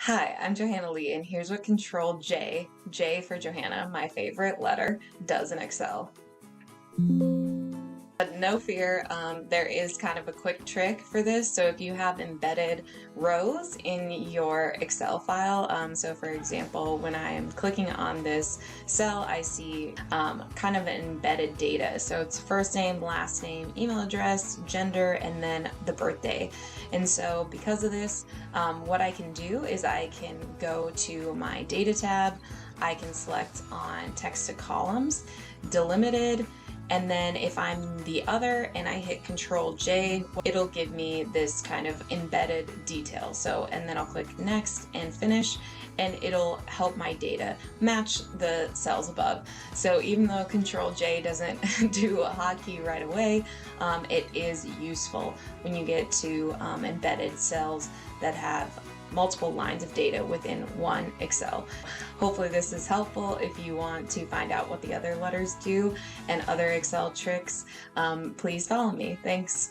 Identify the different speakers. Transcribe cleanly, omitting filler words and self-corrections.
Speaker 1: Hi, I'm Johanna Lee, and here's what ctrl+j, J for Johanna, my favorite letter, does in Excel. But no fear, there is kind of a quick trick for this. So if you have embedded rows in your Excel file, so for example, when I am clicking on this cell, I see kind of embedded data. So it's first name, last name, email address, gender, and then the birthday. And so because of this, what I can do is I can go to my data tab, I can select on text to columns, delimited, and then if I'm the other and I hit ctrl+j, it'll give me this kind of embedded detail. So, and then I'll click next and finish, and it'll help my data match the cells above. So even though ctrl+j doesn't do a hotkey right away, it is useful when you get to embedded cells that have multiple lines of data within one Excel. Hopefully this is helpful. If you want to find out what the other letters do and other Excel tricks, please follow me. Thanks.